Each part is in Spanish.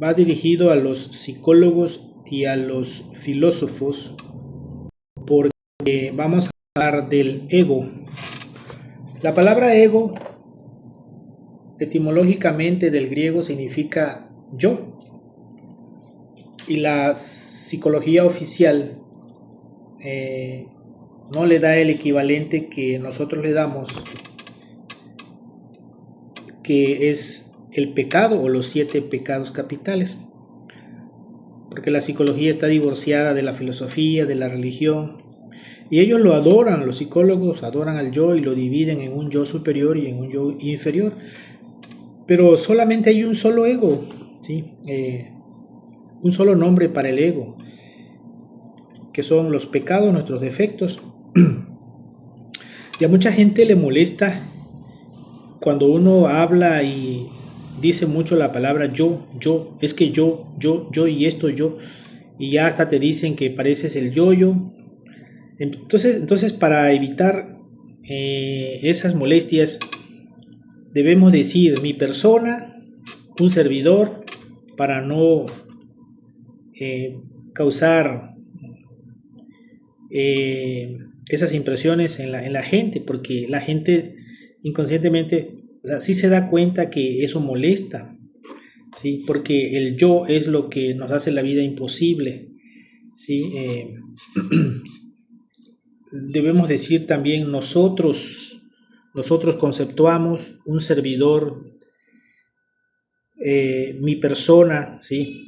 va dirigido a los psicólogos y a los filósofos porque vamos a hablar del ego. La palabra ego etimológicamente del griego significa yo, y la psicología oficial no le da el equivalente que nosotros le damos, que es el pecado o los 7 pecados capitales, porque la psicología está divorciada de la filosofía, de la religión, y ellos lo adoran, los psicólogos adoran al yo y lo dividen en un yo superior y en un yo inferior, pero solamente hay un solo ego, ¿sí? Un solo nombre para el ego, que son los pecados, nuestros defectos. Y a mucha gente le molesta cuando uno habla y dice mucho la palabra yo, es que yo y esto yo, y ya hasta te dicen que pareces el yo. Entonces para evitar esas molestias, debemos decir mi persona, un servidor, para no causar esas impresiones en la gente, porque la gente inconscientemente, o sea, sí se da cuenta que eso molesta, ¿sí? Porque el yo es lo que nos hace la vida imposible, ¿sí? Debemos decir también nosotros conceptuamos, un servidor, mi persona, ¿sí?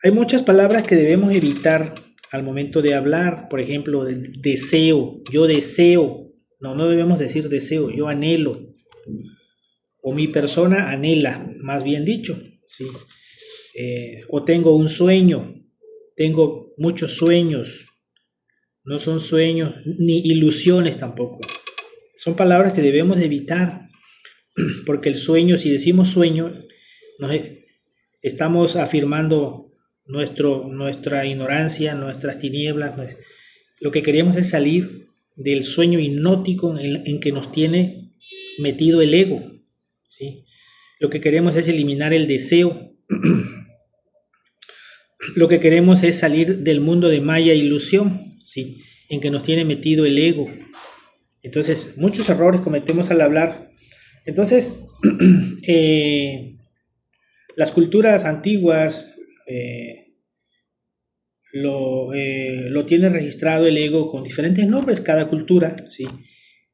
Hay muchas palabras que debemos evitar al momento de hablar, por ejemplo, deseo, yo deseo, no debemos decir deseo, yo anhelo, o mi persona anhela, más bien dicho, ¿sí? O tengo un sueño, tengo muchos sueños, no son sueños ni ilusiones tampoco, son palabras que debemos de evitar, porque el sueño, si decimos sueño, estamos afirmando nuestra ignorancia, nuestras tinieblas. Lo que queremos es salir del sueño hipnótico en que nos tiene metido el ego, ¿sí? Lo que queremos es eliminar el deseo. Lo que queremos es salir del mundo de maya e ilusión, ¿sí? En que nos tiene metido el ego. Entonces, muchos errores cometemos al hablar. Entonces, las culturas antiguas lo tiene registrado el ego con diferentes nombres, cada cultura, ¿sí?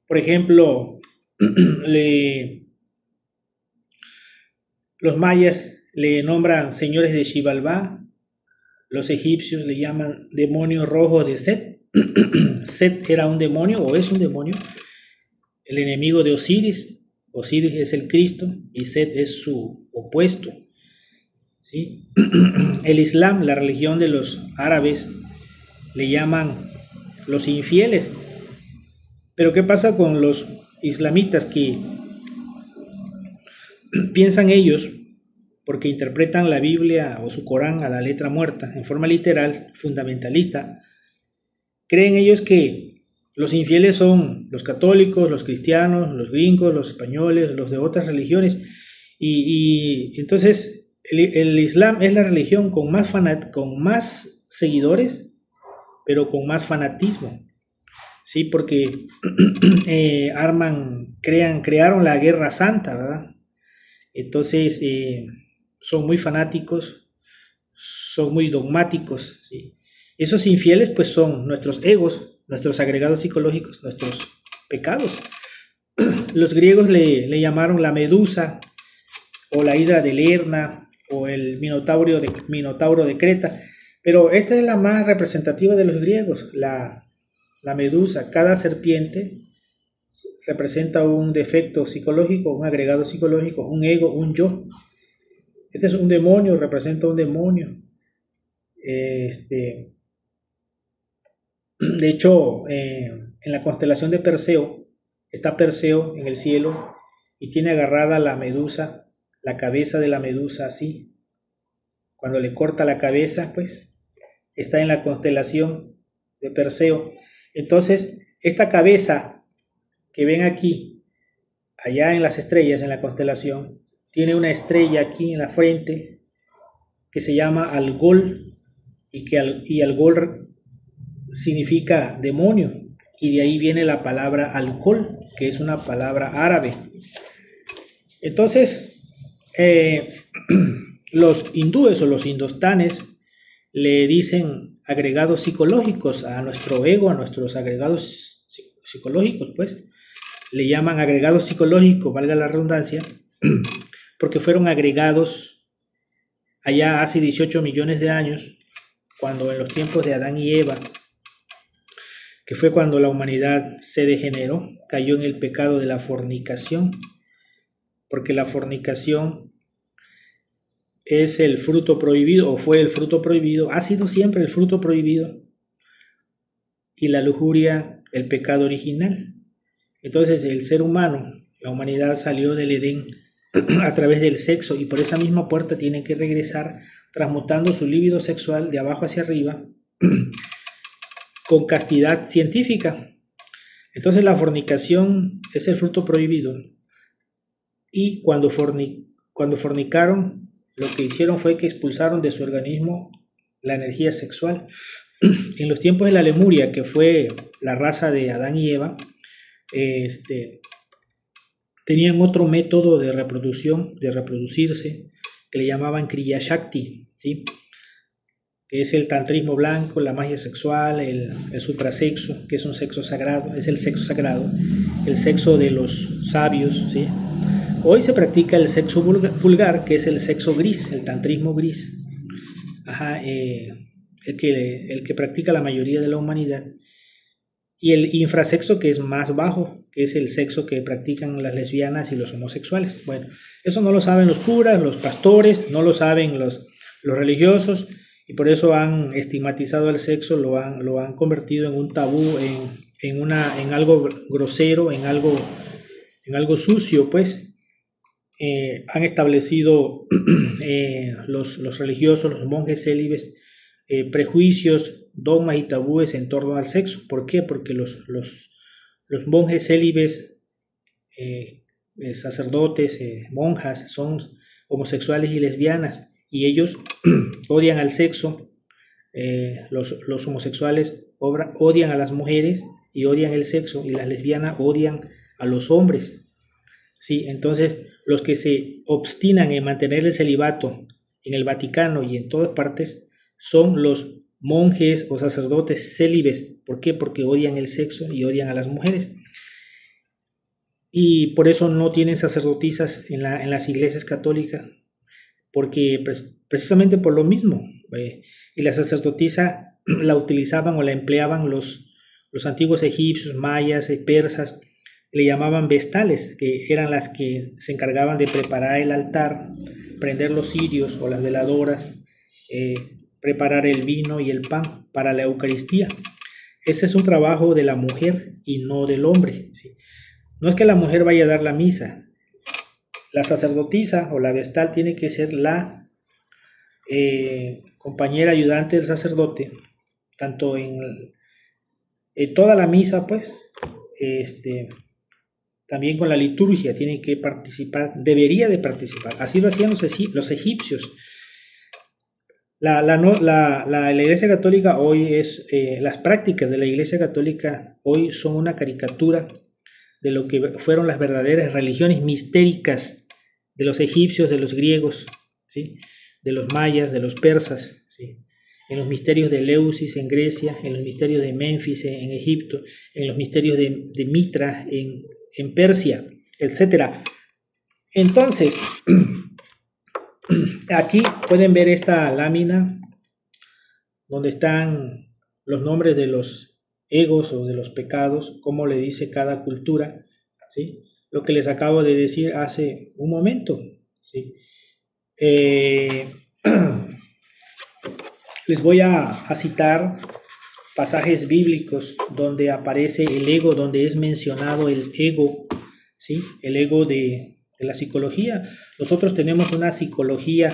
Por ejemplo, los mayas le nombran señores de Xibalbá, los egipcios le llaman demonio rojo de Set. Set era un demonio o es un demonio, el enemigo de Osiris. Osiris es el Cristo y Set es su opuesto, ¿sí? El Islam, la religión de los árabes, le llaman los infieles. Pero ¿qué pasa con los islamitas que piensan ellos, porque interpretan la Biblia o su Corán a la letra muerta, en forma literal, fundamentalista? Creen ellos que los infieles son los católicos, los cristianos, los gringos, los españoles, los de otras religiones. Y entonces el Islam es la religión con más seguidores, pero con más fanatismo, ¿sí? Porque crearon la guerra santa, ¿verdad? Entonces son muy fanáticos, son muy dogmáticos, ¿sí? Esos infieles pues son nuestros egos, nuestros agregados psicológicos, nuestros pecados. Los griegos le llamaron la medusa, o la hidra de Lerna, o el minotauro de Creta, pero esta es la más representativa de los griegos, la medusa. Cada serpiente representa un defecto psicológico, un agregado psicológico, un ego, un yo. Este es un demonio, representa un demonio. De hecho, en la constelación de Perseo, está Perseo en el cielo y tiene agarrada la medusa, la cabeza de la medusa así. Cuando le corta la cabeza, pues está en la constelación de Perseo. Entonces, esta cabeza que ven aquí, allá en las estrellas, en la constelación, tiene una estrella aquí en la frente, que se llama Algol, y Algol significa demonio, y de ahí viene la palabra alcohol, que es una palabra árabe. Entonces, los hindúes o los indostanes le dicen agregados psicológicos a nuestro ego, a nuestros agregados psicológicos, pues, le llaman agregados psicológicos, valga la redundancia, porque fueron agregados allá hace 18 millones de años, cuando en los tiempos de Adán y Eva, que fue cuando la humanidad se degeneró, cayó en el pecado de la fornicación, porque la fornicación es el fruto prohibido, o fue el fruto prohibido, ha sido siempre el fruto prohibido, y la lujuria el pecado original. Entonces el ser humano, la humanidad salió del Edén a través del sexo, y por esa misma puerta tiene que regresar transmutando su líbido sexual de abajo hacia arriba con castidad científica. Entonces la fornicación es el fruto prohibido, y cuando fornicaron, lo que hicieron fue que expulsaron de su organismo la energía sexual. En los tiempos de la Lemuria, que fue la raza de Adán y Eva, tenían otro método de reproducción, de reproducirse, que le llamaban Kriya Shakti, ¿sí? Que es el tantrismo blanco, la magia sexual, el suprasexo, que es un sexo sagrado, es el sexo sagrado, el sexo de los sabios, ¿sí? Hoy se practica el sexo vulgar, que es el sexo gris, el tantrismo gris, el que practica la mayoría de la humanidad, y el infrasexo, que es más bajo, que es el sexo que practican las lesbianas y los homosexuales. Bueno, eso no lo saben los curas, los pastores, no lo saben los religiosos, y por eso han estigmatizado el sexo, lo han convertido en un tabú, en algo grosero, en algo sucio, pues. Han establecido los religiosos, los monjes célibes, prejuicios, dogmas y tabúes en torno al sexo. ¿Por qué? Porque los monjes célibes, sacerdotes, monjas, son homosexuales y lesbianas, y ellos odian al sexo. Los homosexuales odian a las mujeres y odian el sexo, y las lesbianas odian a los hombres. Sí, entonces los que se obstinan en mantener el celibato en el Vaticano y en todas partes son los monjes o sacerdotes célibes. ¿Por qué? Porque odian el sexo y odian a las mujeres. Y por eso no tienen sacerdotisas en las iglesias católicas, porque precisamente por lo mismo. Y la sacerdotisa la utilizaban o la empleaban los antiguos egipcios, mayas, persas. Le llamaban vestales, que eran las que se encargaban de preparar el altar, prender los cirios o las veladoras, preparar el vino y el pan para la Eucaristía. Ese es un trabajo de la mujer y no del hombre, ¿sí? No es que la mujer vaya a dar la misa. La sacerdotisa o la vestal tiene que ser la compañera ayudante del sacerdote, tanto en toda la misa, pues, también con la liturgia tiene que participar, debería de participar. Así lo hacían los egipcios. La Iglesia Católica hoy las prácticas de la Iglesia Católica hoy son una caricatura de lo que fueron las verdaderas religiones mistéricas de los egipcios, de los griegos, ¿sí? De los mayas, de los persas, ¿sí? En los misterios de Eleusis en Grecia, en los misterios de Menfis en Egipto, en los misterios de Mitra en Persia, etc. Entonces, aquí pueden ver esta lámina donde están los nombres de los egos o de los pecados, como le dice cada cultura, ¿sí? Lo que les acabo de decir hace un momento, ¿sí? Les voy a citar pasajes bíblicos donde aparece el ego, donde es mencionado el ego, ¿sí? El ego de la psicología. Nosotros tenemos una psicología,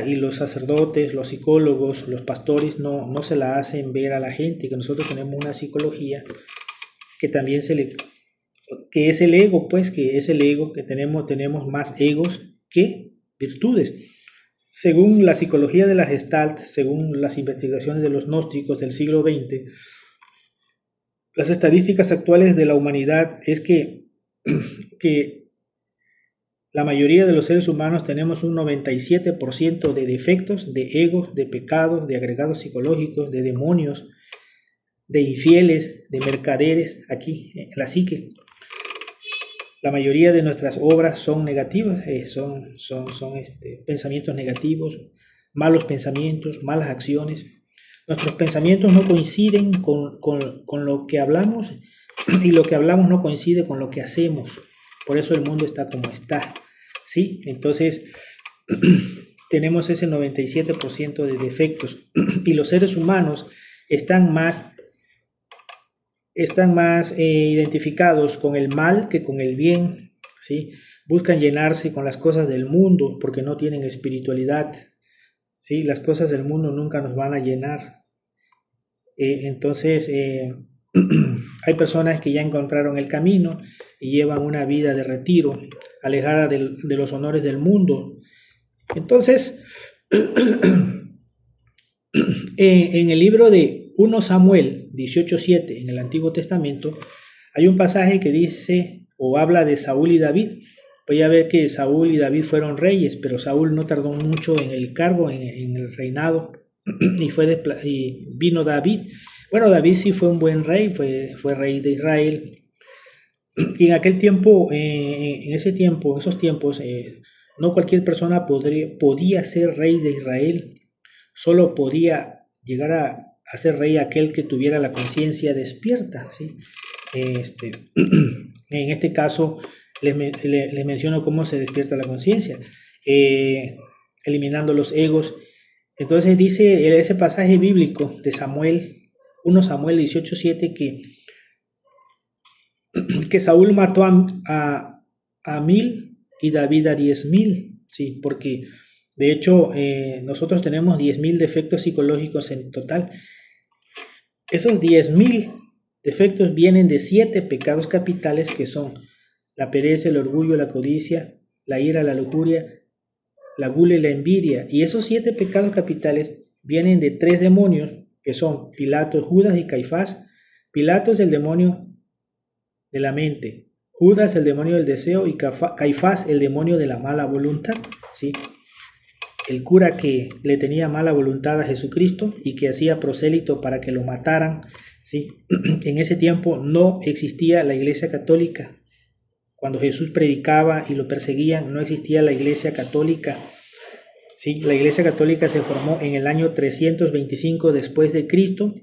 y los sacerdotes, los psicólogos, los pastores no se la hacen ver a la gente, que nosotros tenemos una psicología que también que es el ego, pues, que es el ego, que tenemos más egos que virtudes. según la psicología de la Gestalt, según las investigaciones de los gnósticos del siglo XX, las estadísticas actuales de la humanidad es que la mayoría de los seres humanos tenemos un 97% de defectos, de egos, de pecados, de agregados psicológicos, de demonios, de infieles, de mercaderes, aquí, en la psique. La mayoría de nuestras obras son negativas, son pensamientos negativos, malos pensamientos, malas acciones. Nuestros pensamientos no coinciden con lo que hablamos y lo que hablamos no coincide con lo que hacemos. Por eso el mundo está como está, ¿sí? Entonces, tenemos ese 97% de defectos y los seres humanos están más identificados con el mal que con el bien, ¿sí? Buscan llenarse con las cosas del mundo porque no tienen espiritualidad, ¿sí? Las cosas del mundo nunca nos van a llenar. Entonces, hay personas que ya encontraron el camino y llevan una vida de retiro, alejada de los honores del mundo. Entonces, en el libro de 1 Samuel 18:7 en el Antiguo Testamento hay un pasaje que dice o habla de Saúl y David. Voy a ver que Saúl y David fueron reyes, pero Saúl no tardó mucho en el cargo, en el reinado, y vino David. Bueno, David sí fue un buen rey, fue rey de Israel. Y en aquel tiempo, en esos tiempos, no cualquier persona podía ser rey de Israel. Solo podía llegar a ser rey aquel que tuviera la conciencia despierta, ¿sí? En este caso, les menciono cómo se despierta la conciencia, eliminando los egos. Entonces dice ese pasaje bíblico de Samuel, 1 Samuel 18:7, que Saúl mató a 1000 y David a 10,000, ¿sí? Porque de hecho nosotros tenemos 10,000 defectos psicológicos en total. Esos 10,000 defectos vienen de 7 pecados capitales que son la pereza, el orgullo, la codicia, la ira, la lujuria, la gula y la envidia. Y esos 7 pecados capitales vienen de 3 demonios que son Pilatos, Judas y Caifás. Pilatos es el demonio de la mente, Judas el demonio del deseo y Caifás el demonio de la mala voluntad, ¿sí? El cura que le tenía mala voluntad a Jesucristo y que hacía prosélito para que lo mataran, ¿sí? En ese tiempo no existía la Iglesia Católica. Cuando Jesús predicaba y lo perseguían, no existía la Iglesia Católica, ¿sí? La Iglesia Católica se formó en el año 325 después de Cristo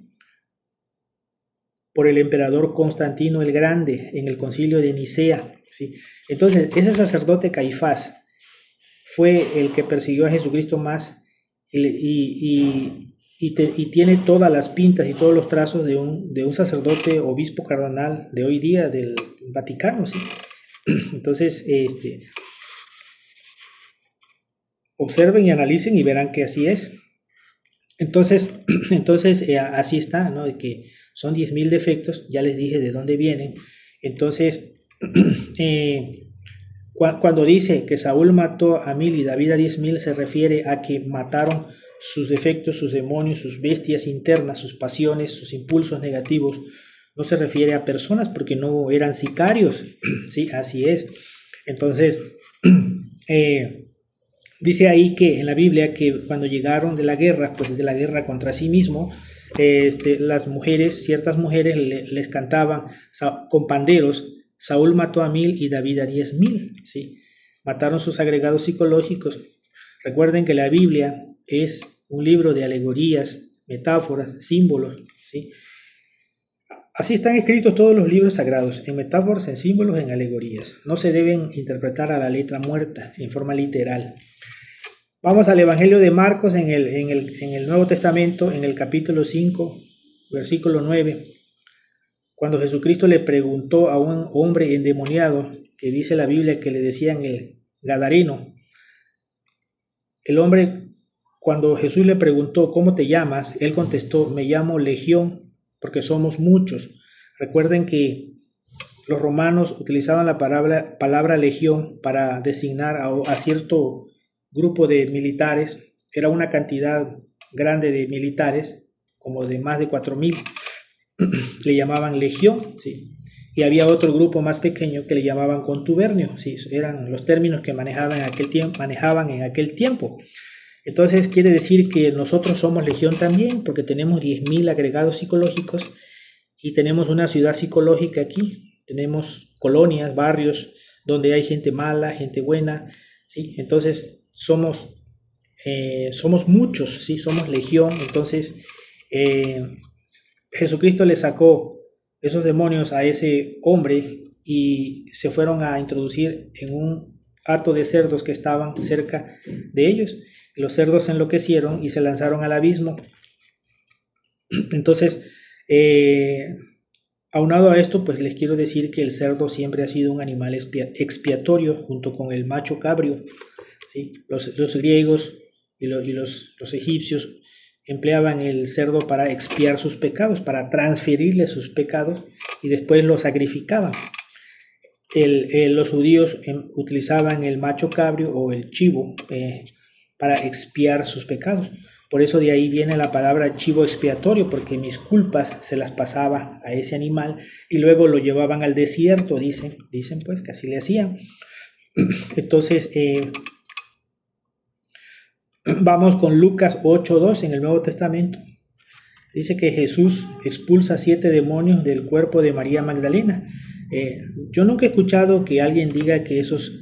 por el emperador Constantino el Grande en el concilio de Nicea, ¿sí? Entonces, ese sacerdote Caifás fue el que persiguió a Jesucristo más y tiene todas las pintas y todos los trazos de un sacerdote obispo cardenal de hoy día del Vaticano, ¿sí? Entonces, observen y analicen y verán que así es. Entonces así está, ¿no? De que son 10,000 defectos, ya les dije de dónde vienen. Entonces, cuando dice que Saúl mató a 1000 y David a 10,000, se refiere a que mataron sus defectos, sus demonios, sus bestias internas, sus pasiones, sus impulsos negativos. No se refiere a personas porque no eran sicarios, ¿sí? Así es. Entonces, dice ahí que en la Biblia que cuando llegaron de la guerra, pues de la guerra contra sí mismo, las mujeres, ciertas mujeres les cantaban con panderos, Saúl mató a 1000 y David a 10,000, ¿sí? Mataron sus agregados psicológicos. Recuerden que la Biblia es un libro de alegorías, metáforas, símbolos, ¿sí? Así están escritos todos los libros sagrados, en metáforas, en símbolos, en alegorías. No se deben interpretar a la letra muerta, en forma literal. Vamos al Evangelio de Marcos en el Nuevo Testamento, en el capítulo 5, versículo 9, cuando Jesucristo le preguntó a un hombre endemoniado, que dice la Biblia que le decían el Gadareno. El hombre, cuando Jesús le preguntó, ¿cómo te llamas?, él contestó, me llamo Legión, porque somos muchos. Recuerden que los romanos utilizaban la palabra legión para designar a cierto grupo de militares, era una cantidad grande de militares, como de más de 4.000, le llamaban legión, ¿sí? Y había otro grupo más pequeño que le llamaban contubernio, ¿sí? Eran los términos que manejaban en aquel tiempo. Entonces quiere decir que nosotros somos legión también, porque tenemos 10.000 agregados psicológicos y tenemos una ciudad psicológica aquí, tenemos colonias, barrios, donde hay gente mala, gente buena, ¿sí? Entonces somos muchos, ¿sí? Somos legión. Entonces Jesucristo le sacó esos demonios a ese hombre y se fueron a introducir en un hato de cerdos que estaban cerca de ellos. Los cerdos se enloquecieron y se lanzaron al abismo. Entonces, aunado a esto, pues les quiero decir que el cerdo siempre ha sido un animal expiatorio junto con el macho cabrio, ¿sí? Los griegos y los egipcios empleaban el cerdo para expiar sus pecados, para transferirle sus pecados y después los sacrificaban. Los judíos utilizaban el macho cabrio o el chivo para expiar sus pecados. Por eso de ahí viene la palabra chivo expiatorio, porque mis culpas se las pasaba a ese animal y luego lo llevaban al desierto, dicen pues que así le hacían. Entonces, vamos con Lucas 8:2 en el Nuevo Testamento. Dice que Jesús expulsa 7 demonios del cuerpo de María Magdalena. Yo nunca he escuchado que alguien diga que esos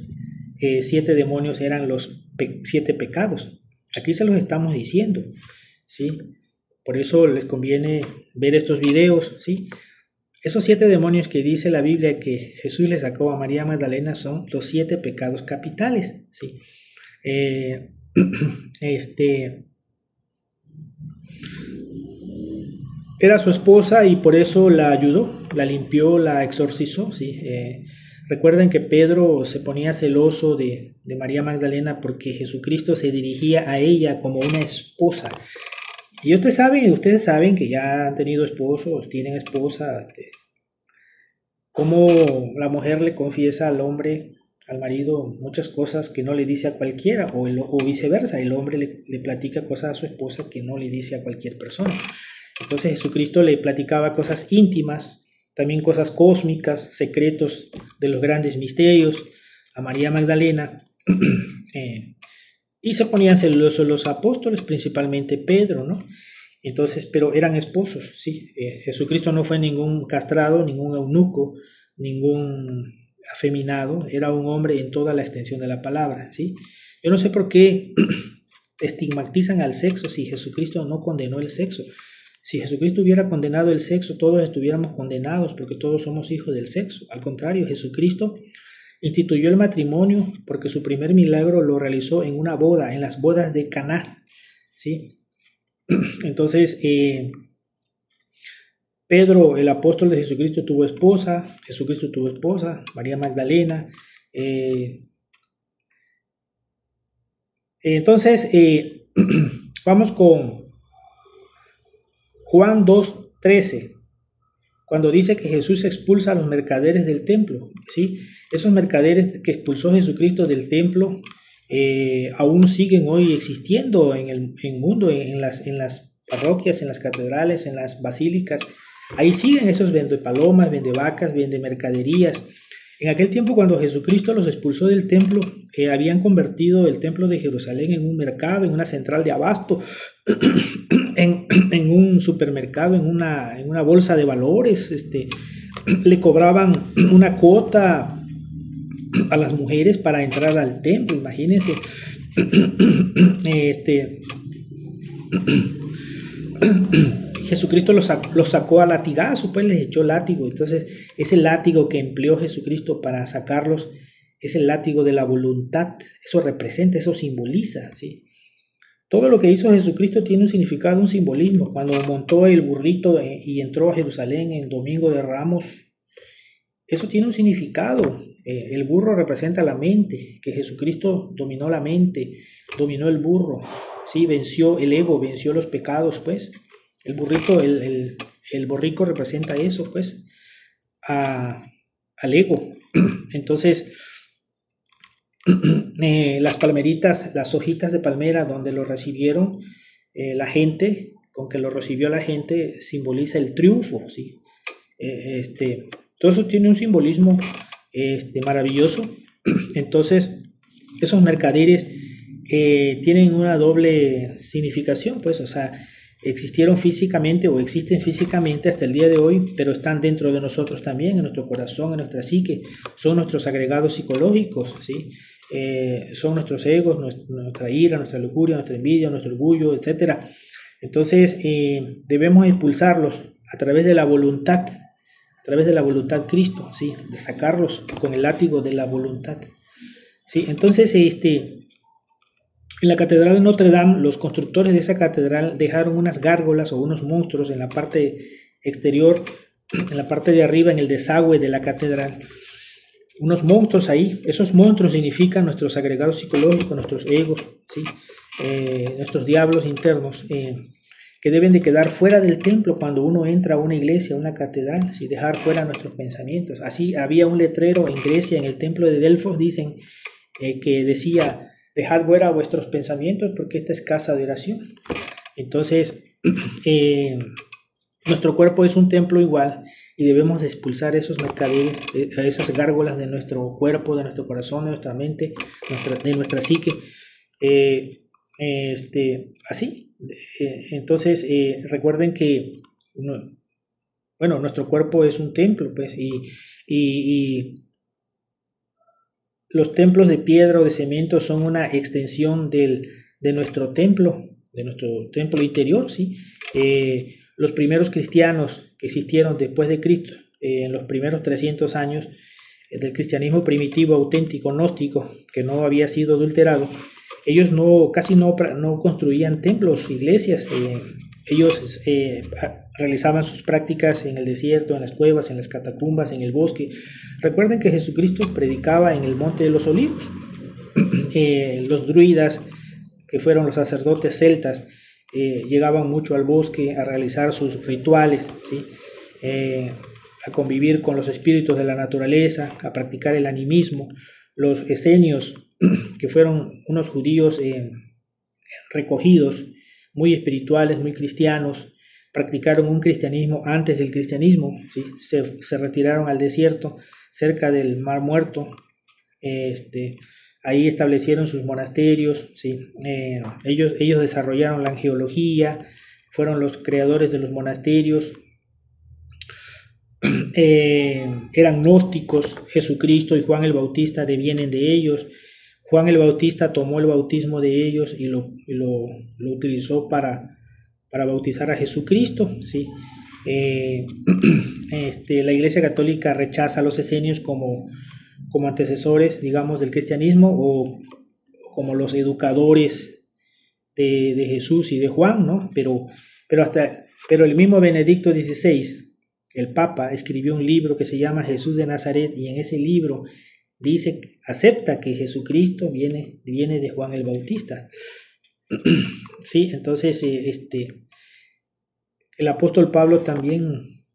7 demonios eran los 7 pecados. Aquí se los estamos diciendo, ¿sí? Por eso les conviene ver estos videos, ¿sí? Esos 7 demonios que dice la Biblia que Jesús le sacó a María Magdalena son los 7 pecados capitales, ¿sí? Era su esposa y por eso la ayudó, la limpió, la exorcizó, ¿sí? Recuerden que Pedro se ponía celoso de María Magdalena porque Jesucristo se dirigía a ella como una esposa. Y ustedes saben que ya han tenido esposos, tienen esposa, cómo la mujer le confiesa al hombre, al marido, muchas cosas que no le dice a cualquiera, o viceversa, el hombre le platica cosas a su esposa que no le dice a cualquier persona. Entonces Jesucristo le platicaba cosas íntimas, también cosas cósmicas, secretos de los grandes misterios a María Magdalena. Y se ponían celosos los apóstoles, principalmente Pedro, ¿no? Entonces, pero eran esposos, ¿sí? Jesucristo no fue ningún castrado, ningún eunuco, ningún afeminado, era un hombre en toda la extensión de la palabra, ¿sí? Yo no sé por qué estigmatizan al sexo si Jesucristo no condenó el sexo. Si Jesucristo hubiera condenado el sexo, todos estuviéramos condenados porque todos somos hijos del sexo. Al contrario, Jesucristo instituyó el matrimonio porque su primer milagro lo realizó en una boda, en las bodas de Caná, ¿sí? Entonces, Pedro, el apóstol de Jesucristo, tuvo esposa, Jesucristo tuvo esposa, María Magdalena. Entonces, vamos con Juan 2:13, cuando dice que Jesús expulsa a los mercaderes del templo, ¿sí? Esos mercaderes que expulsó Jesucristo del templo aún siguen hoy existiendo en el mundo, en las parroquias, en las catedrales, en las basílicas. Ahí siguen esos vendepalomas, vendevacas, vendemercaderías. En aquel tiempo, cuando Jesucristo los expulsó del templo, habían convertido el templo de Jerusalén en un mercado, en una central de abasto, en un supermercado, en una bolsa de valores. Le cobraban una cuota a las mujeres para entrar al templo, imagínense. Jesucristo los sacó a latigazo, pues les echó látigo. Entonces, ese látigo que empleó Jesucristo para sacarlos es el látigo de la voluntad. Eso representa, eso simboliza, ¿sí? Todo lo que hizo Jesucristo tiene un significado, un simbolismo. Cuando montó el burrito y entró a Jerusalén en Domingo de Ramos, eso tiene un significado. El burro representa la mente, que Jesucristo dominó la mente, dominó el burro, ¿sí? Venció el ego, venció los pecados, pues. El burrito, el borrico representa eso, pues, al ego. Entonces, Las palmeritas, las hojitas de palmera donde lo recibieron la gente, con que lo recibió la gente, simboliza el triunfo, ¿sí? Todo eso tiene un simbolismo maravilloso. Entonces, esos mercaderes tienen una doble significación, pues, o sea, existieron físicamente o existen físicamente hasta el día de hoy, pero están dentro de nosotros también, en nuestro corazón, en nuestra psique, son nuestros agregados psicológicos, ¿sí? Son nuestros egos, nuestra ira, nuestra lujuria, nuestra envidia, nuestro orgullo, etc. Entonces, debemos expulsarlos a través de la voluntad, Cristo, ¿sí? De sacarlos con el látigo de la voluntad, ¿sí? Entonces, en la Catedral de Notre Dame, los constructores de esa catedral dejaron unas gárgolas o unos monstruos en la parte exterior, en la parte de arriba, en el desagüe de la catedral. Unos monstruos ahí. Esos monstruos significan nuestros agregados psicológicos, nuestros egos, ¿sí? Nuestros diablos internos, que deben de quedar fuera del templo cuando uno entra a una iglesia, a una catedral, ¿sí? Dejar fuera nuestros pensamientos. Así había un letrero en Grecia, en el templo de Delfos, dicen, que decía: dejad fuera vuestros pensamientos porque esta es casa de oración. Entonces, nuestro cuerpo es un templo igual y debemos de expulsar esos mercaderes, esas gárgolas de nuestro cuerpo, de nuestro corazón, de nuestra mente, de nuestra psique. Así. Entonces, recuerden que, nuestro cuerpo es un templo, pues, y los templos de piedra o de cemento son una extensión de nuestro templo interior, ¿sí? Los primeros cristianos que existieron después de Cristo, en los primeros 300 años del cristianismo primitivo, auténtico, gnóstico, que no había sido adulterado, ellos casi no construían templos, iglesias. Ellos realizaban sus prácticas en el desierto, en las cuevas, en las catacumbas, en el bosque. Recuerden que Jesucristo predicaba en el Monte de los Olivos. Los druidas, que fueron los sacerdotes celtas, llegaban mucho al bosque a realizar sus rituales, ¿sí? A convivir con los espíritus de la naturaleza, a practicar el animismo. Los esenios, que fueron unos judíos recogidos, muy espirituales, muy cristianos, practicaron un cristianismo antes del cristianismo, ¿sí? Se retiraron al desierto, cerca del Mar Muerto. Ahí establecieron sus monasterios, ¿sí? Ellos desarrollaron la angeología, fueron los creadores de los monasterios. Eran gnósticos. Jesucristo y Juan el Bautista devienen de ellos. Juan el Bautista tomó el bautismo de ellos y lo utilizó para bautizar a Jesucristo, ¿sí? La Iglesia Católica rechaza a los esenios como antecesores, digamos, del cristianismo, o como los educadores de Jesús y de Juan, ¿no? Pero el mismo Benedicto XVI, el Papa, escribió un libro que se llama Jesús de Nazaret, y en ese libro acepta que Jesucristo viene de Juan el Bautista. Sí, entonces el apóstol Pablo también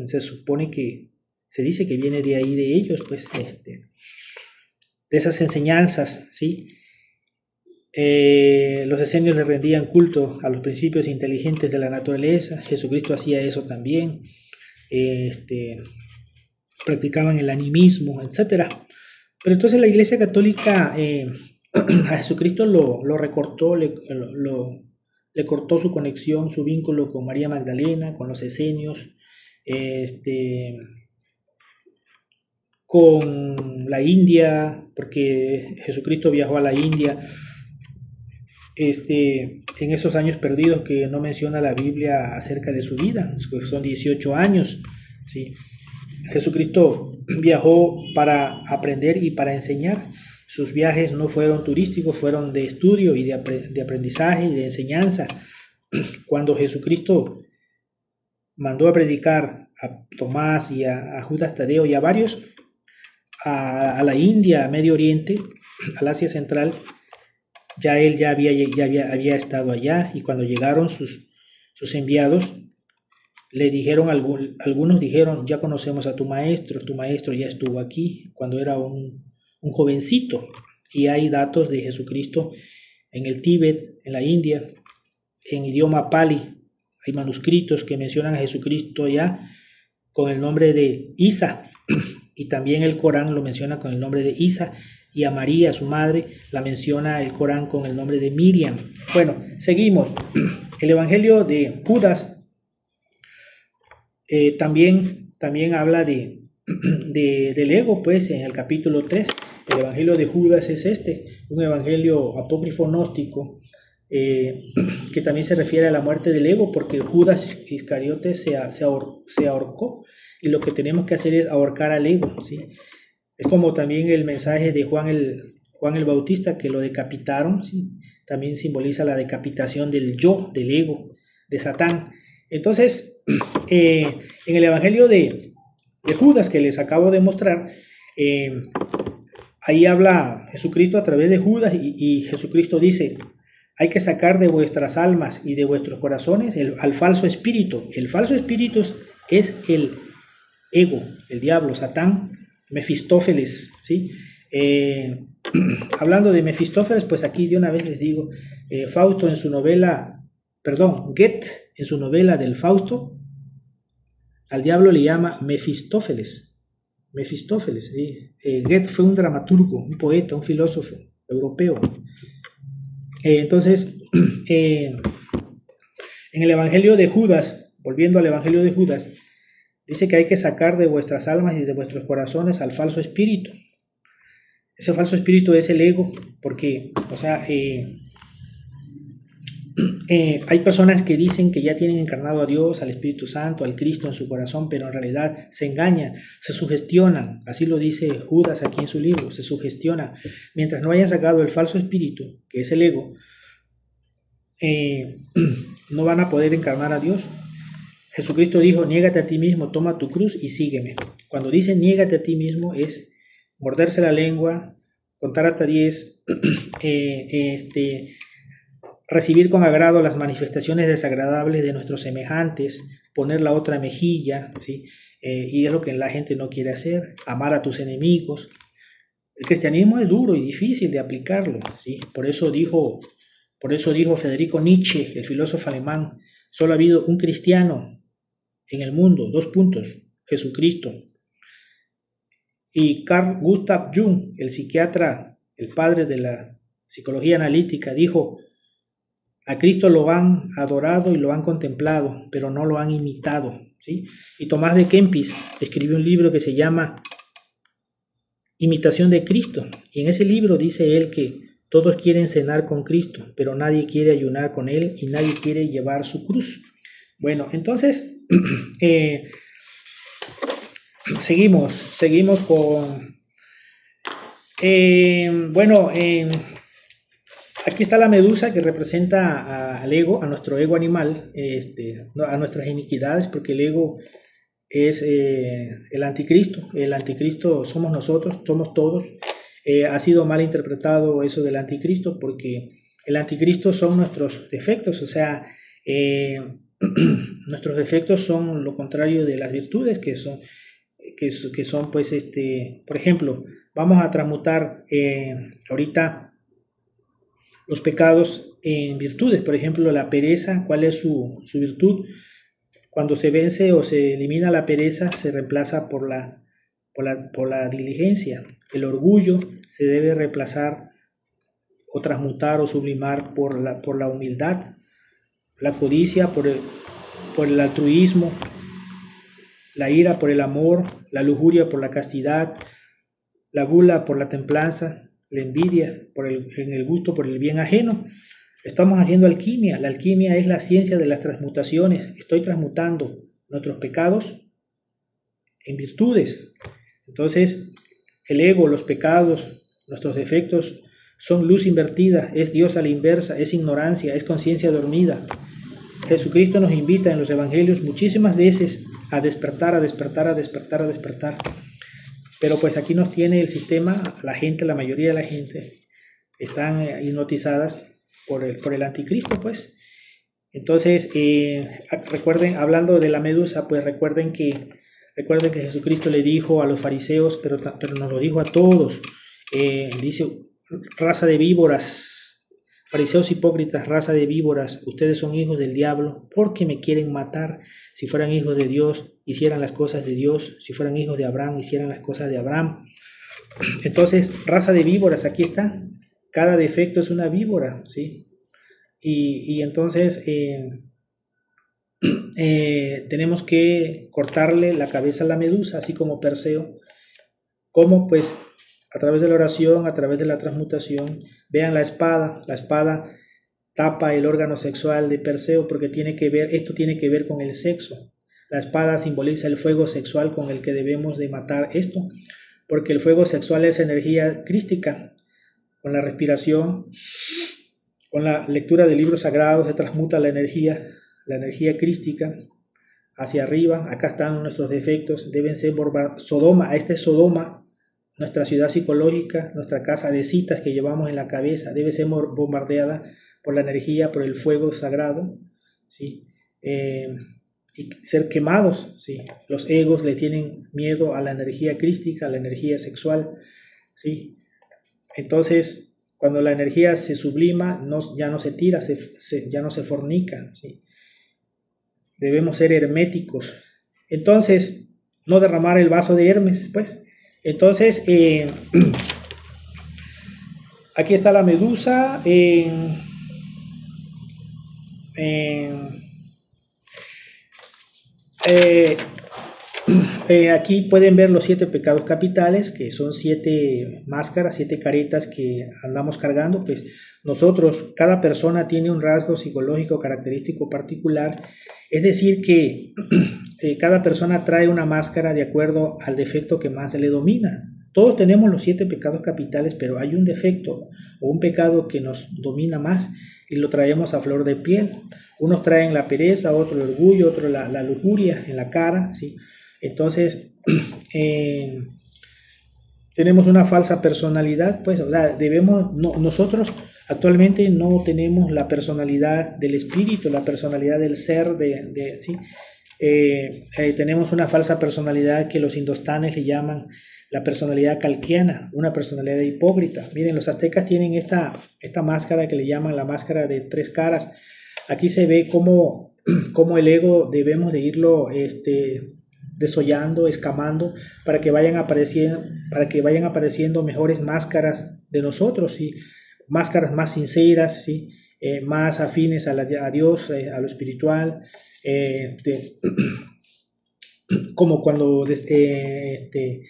se supone que se dice que viene de ahí, de ellos, pues, de esas enseñanzas, ¿sí? Los esenios le rendían culto a los principios inteligentes de la naturaleza. Jesucristo hacía eso también. Practicaban el animismo, etc. Pero entonces la Iglesia Católica a Jesucristo lo recortó, le cortó su conexión, su vínculo con María Magdalena, con los esenios, con la India, porque Jesucristo viajó a la India en esos años perdidos que no menciona la Biblia acerca de su vida, son 18 años, ¿sí? Jesucristo viajó para aprender y para enseñar. Sus viajes no fueron turísticos, fueron de estudio y de aprendizaje y de enseñanza. Cuando Jesucristo mandó a predicar a Tomás y a Judas Tadeo y a varios a la India, a Medio Oriente, al Asia Central, ya él había estado allá, y cuando llegaron sus enviados, le dijeron, algunos dijeron: ya conocemos a tu maestro ya estuvo aquí cuando era un jovencito, y hay datos de Jesucristo en el Tíbet, en la India, en idioma pali. Hay manuscritos que mencionan a Jesucristo ya con el nombre de Isa, y también el Corán lo menciona con el nombre de Isa, y a María, su madre, la menciona el Corán con el nombre de Miriam. Bueno, seguimos. El Evangelio de Judas también habla del ego, pues en el capítulo 3. El Evangelio de Judas es un evangelio apócrifo gnóstico, que también se refiere a la muerte del ego, porque Judas Iscariote se ahorcó, y lo que tenemos que hacer es ahorcar al ego, ¿sí? Es como también el mensaje de Juan el Bautista, que lo decapitaron, ¿sí? También simboliza la decapitación del yo, del ego, de Satán. Entonces, en el Evangelio de Judas que les acabo de mostrar, ahí habla Jesucristo a través de Judas, y Jesucristo dice: hay que sacar de vuestras almas y de vuestros corazones al falso espíritu. El falso espíritu es el ego, el diablo, Satán, Mefistófeles, ¿sí? Hablando de Mefistófeles, pues aquí de una vez les digo, Goethe en su novela del Fausto, al diablo le llama Mefistófeles, ¿sí? Goethe fue un dramaturgo, un poeta, un filósofo europeo. Entonces, en el Evangelio de Judas, volviendo al Evangelio de Judas, dice que hay que sacar de vuestras almas y de vuestros corazones al falso espíritu. Ese falso espíritu es el ego, porque, hay personas que dicen que ya tienen encarnado a Dios, al Espíritu Santo, al Cristo en su corazón, pero en realidad se engañan, se sugestionan. Así lo dice Judas aquí en su libro, se sugestionan. Mientras no hayan sacado el falso espíritu, que es el ego, no van a poder encarnar a Dios. Jesucristo dijo: niégate a ti mismo, toma tu cruz y sígueme. Cuando dice niégate a ti mismo es morderse la lengua, contar hasta 10, recibir con agrado las manifestaciones desagradables de nuestros semejantes, poner la otra mejilla, ¿sí? Y es lo que la gente no quiere hacer, amar a tus enemigos. El cristianismo es duro y difícil de aplicarlo, ¿sí? Por eso dijo Federico Nietzsche, el filósofo alemán: solo ha habido un cristiano en el mundo, Jesucristo. Y Carl Gustav Jung, el psiquiatra, el padre de la psicología analítica, dijo: a Cristo lo han adorado y lo han contemplado, pero no lo han imitado, ¿sí? Y Tomás de Kempis escribió un libro que se llama Imitación de Cristo, y en ese libro dice él que todos quieren cenar con Cristo, pero nadie quiere ayunar con él y nadie quiere llevar su cruz. Bueno, entonces seguimos con... aquí está la medusa, que representa al ego, a nuestro ego animal, a nuestras iniquidades, porque el ego es el anticristo. El anticristo somos nosotros, somos todos. Ha sido mal interpretado eso del anticristo, porque el anticristo son nuestros defectos, o sea, nuestros defectos son lo contrario de las virtudes, que son pues, por ejemplo, vamos a transmutar ahorita los pecados en virtudes. Por ejemplo, la pereza, ¿cuál es su virtud? Cuando se vence o se elimina la pereza, se reemplaza por la diligencia. El orgullo se debe reemplazar o transmutar o sublimar por la humildad. La codicia por el altruismo, la ira por el amor, la lujuria por la castidad, la gula por la templanza, la envidia en el gusto por el bien ajeno. Estamos haciendo alquimia. La alquimia es la ciencia de las transmutaciones. Estoy transmutando nuestros pecados en virtudes. Entonces, el ego, los pecados, nuestros defectos son luz invertida, es Dios a la inversa, es ignorancia, es conciencia dormida. Jesucristo nos invita en los evangelios muchísimas veces a despertar, a despertar, a despertar, a despertar. Pero pues aquí nos tiene el sistema, la mayoría de la gente están hipnotizadas por el anticristo, pues. Entonces, recuerden, hablando de la medusa, pues recuerden que Jesucristo le dijo a los fariseos, pero nos lo dijo a todos. Dice: raza de víboras, fariseos hipócritas, raza de víboras, ustedes son hijos del diablo, porque me quieren matar. Si fueran hijos de Dios, hicieran las cosas de Dios. Si fueran hijos de Abraham, hicieran las cosas de Abraham. Entonces, raza de víboras, aquí está. Cada defecto es una víbora, ¿sí? Y entonces tenemos que cortarle la cabeza a la medusa, así como Perseo. ¿Cómo? Pues a través de la oración, a través de la transmutación. Vean la espada tapa el órgano sexual de Perseo porque esto tiene que ver con el sexo. La espada simboliza el fuego sexual con el que debemos de matar esto, porque el fuego sexual es energía crística. Con la respiración, con la lectura de libros sagrados se transmuta la energía crística hacia arriba. Acá están nuestros defectos, deben ser Sodoma. Este es Sodoma, nuestra ciudad psicológica, nuestra casa de citas que llevamos en la cabeza, debe ser bombardeada por la energía, por el fuego sagrado, ¿sí? Y ser quemados, ¿sí? Los egos le tienen miedo a la energía crística, a la energía sexual, ¿sí? Entonces, cuando la energía se sublima, ya no se tira, ya no se fornica, ¿sí? Debemos ser herméticos. Entonces, no derramar el vaso de Hermes, pues. Entonces, aquí está la medusa. Aquí pueden ver los 7 pecados capitales, que son 7 máscaras, 7 caretas que andamos cargando. Pues nosotros, cada persona tiene un rasgo psicológico característico particular, es decir que cada persona trae una máscara de acuerdo al defecto que más se le domina. Todos tenemos los 7 pecados capitales, pero hay un defecto o un pecado que nos domina más y lo traemos a flor de piel. Unos traen la pereza, otro el orgullo, otro la lujuria en la cara, ¿sí? Entonces, tenemos una falsa personalidad, pues, o sea, nosotros actualmente no tenemos la personalidad del espíritu, la personalidad del ser, ¿sí? Tenemos una falsa personalidad que los indostanes le llaman la personalidad calquiana, una personalidad hipócrita. Miren, los aztecas tienen esta máscara que le llaman la máscara de 3 caras. Aquí se ve cómo el ego debemos de irlo desollando, escamando, para que vayan apareciendo mejores máscaras de nosotros, ¿sí? Máscaras más sinceras, ¿sí? Más afines a Dios, a lo espiritual, como cuando le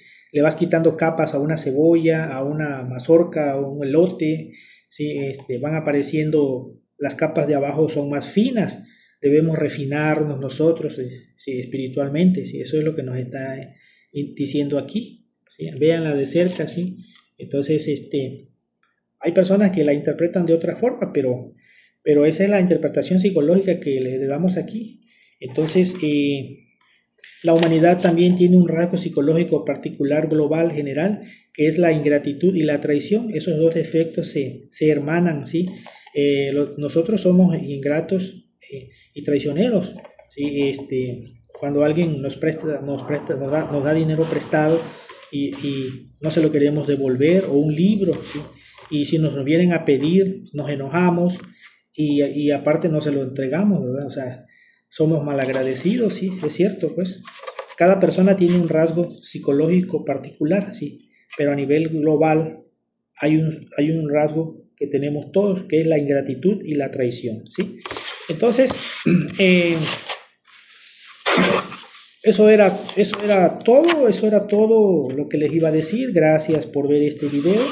vas quitando capas a una cebolla, a una mazorca, a un elote, ¿sí? Van apareciendo, las capas de abajo son más finas. Debemos refinarnos nosotros, ¿sí? Espiritualmente, ¿sí? Eso es lo que nos está diciendo aquí, ¿sí? Véanla de cerca, ¿sí? Entonces, hay personas que la interpretan de otra forma, pero esa es la interpretación psicológica que le damos aquí. Entonces, la humanidad también tiene un rasgo psicológico particular, global, general, que es la ingratitud y la traición. Esos dos defectos se hermanan, ¿sí? Nosotros somos ingratos y traicioneros, ¿sí? Cuando alguien nos da dinero prestado y no se lo queremos devolver, o un libro, ¿sí? Y si nos lo vienen a pedir, nos enojamos y aparte no se lo entregamos, ¿verdad? O sea, somos malagradecidos, sí, es cierto, pues. Cada persona tiene un rasgo psicológico particular, sí, pero a nivel global hay un rasgo que tenemos todos, que es la ingratitud y la traición, ¿sí? Entonces, eso era todo lo que les iba a decir. Gracias por ver este video.